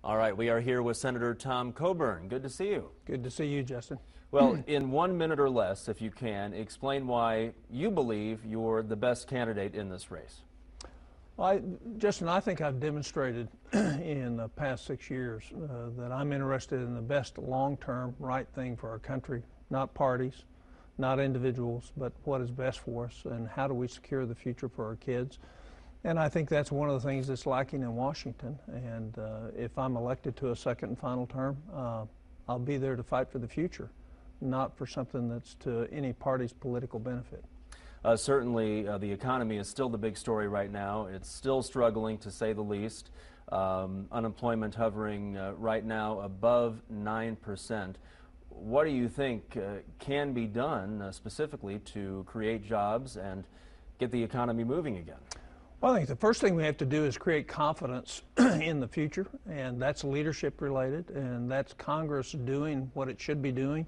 All right, we are here with Senator Tom Coburn. Good to see you. Good to see you, Justin. Well, in 1 minute or less, if you can, explain why you believe you're the best candidate in this race. Well, Justin, I think I've demonstrated in the past 6 years that I'm interested in the best long-term right thing for our country, not parties, not individuals, but what is best for us and how do we secure the future for our kids. And I think that's one of the things that's lacking in Washington. And if I'm elected to a second and final term, I'll be there to fight for the future, not for something that's to any party's political benefit. Certainly, the economy is still the big story right now. It's still struggling, to say the least. Unemployment hovering right now above 9%. What do you think can be done specifically to create jobs and get the economy moving again? Well, I think the first thing we have to do is create confidence in the future, and that's leadership related, and that's Congress doing what it should be doing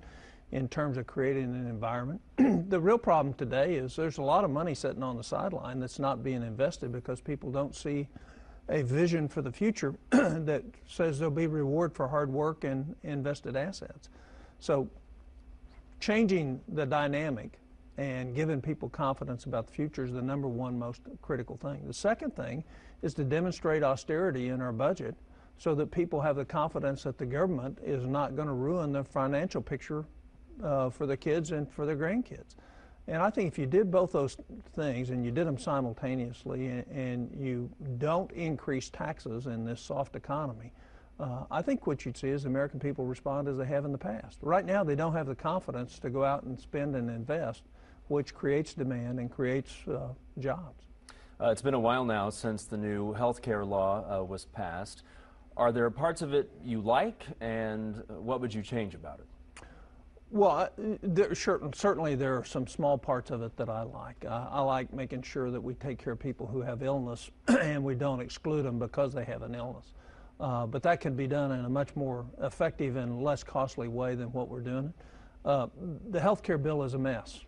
in terms of creating an environment. The real problem today is there's a lot of money sitting on the sideline that's not being invested because people don't see a vision for the future that says there'll be reward for hard work and invested assets. So changing the dynamic and giving people confidence about the future is the number one most critical thing. The second thing is to demonstrate austerity in our budget so that people have the confidence that the government is not going to ruin the financial picture for their kids and for their grandkids. And I think if you did both those things and you did them simultaneously and you don't increase taxes in this soft economy, I think what you'd see is the American people respond as they have in the past. Right now they don't have the confidence to go out and spend and invest, which creates demand and creates jobs. It's been a while now since the new health care law was passed. Are there parts of it you like, and what would you change about it? Well, certainly there are some small parts of it that I like. I like making sure that we take care of people who have illness and we don't exclude them because they have an illness. But that can be done in a much more effective and less costly way than what we're doing. The health care bill is a mess.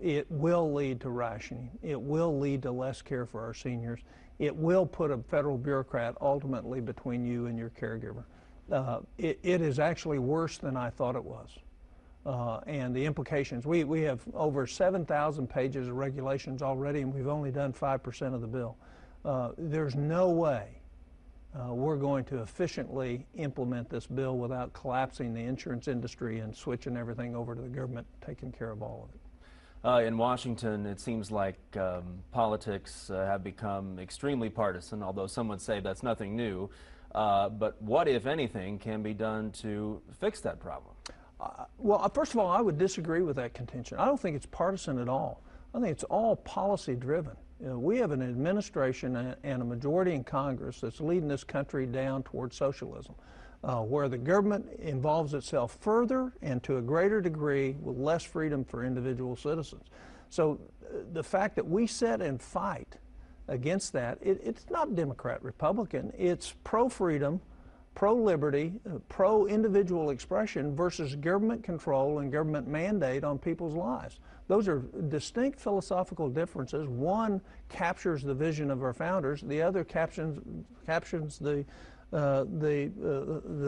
It will lead to rationing. It will lead to less care for our seniors. It will put a federal bureaucrat ultimately between you and your caregiver. It is actually worse than I thought it was. And the implications, we have over 7,000 pages of regulations already, and we've only done 5% of the bill. There's no way we're going to efficiently implement this bill without collapsing the insurance industry and switching everything over to the government, taking care of all of it. In Washington, it seems like politics have become extremely partisan, although some would say that's nothing new. But what, if anything, can be done to fix that problem? Well, first of all, I would disagree with that contention. I don't think it's partisan at all. I think it's all policy driven. We have an administration and a majority in Congress that's leading this country down towards socialism, where the government involves itself further and to a greater degree with less freedom for individual citizens. So the fact that we sit and fight against that, it's not Democrat-Republican. It's pro-freedom, pro-liberty, pro-individual expression versus government control and government mandate on people's lives. Those are distinct philosophical differences. One captures the vision of our founders. The other captures the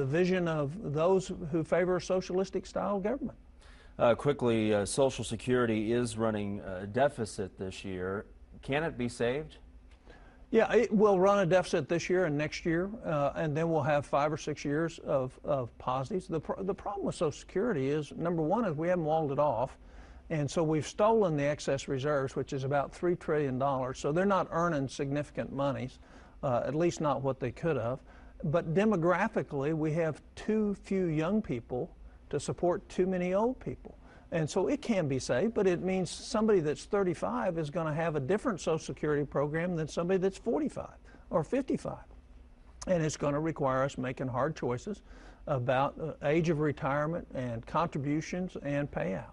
vision of those who favor a socialistic style government. Quickly, Social Security is running a deficit this year. Can it be saved? Yeah, it will run a deficit this year and next year, and then we'll have 5 or 6 years of positives. The problem with Social Security is, number one, is we haven't walled it off, and so we've stolen the excess reserves, which is about $3 trillion. So they're not earning significant monies, at least not what they could have. But demographically, we have too few young people to support too many old people. And so it can be saved, but it means somebody that's 35 is going to have a different Social Security program than somebody that's 45 or 55. And it's going to require us making hard choices about age of retirement and contributions and payouts.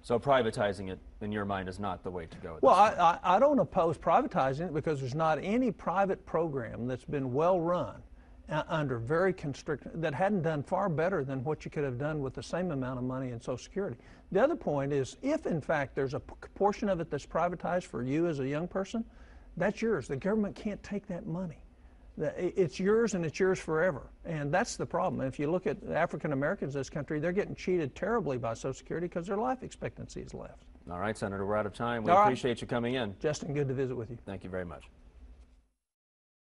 So privatizing it, in your mind, is not the way to go. Well, I don't oppose privatizing it because there's not any private program that's been well run under very constricted, that hadn't done far better than what you could have done with the same amount of money in Social Security. The other point is, if in fact there's a portion of it that's privatized for you as a young person, that's yours. The government can't take that money. It's yours and it's yours forever. And that's the problem. If you look at African Americans in this country, they're getting cheated terribly by Social Security because their life expectancy is left. All right, Senator, we're out of time. We All right. appreciate you coming in. Justin, good to visit with you. Thank you very much.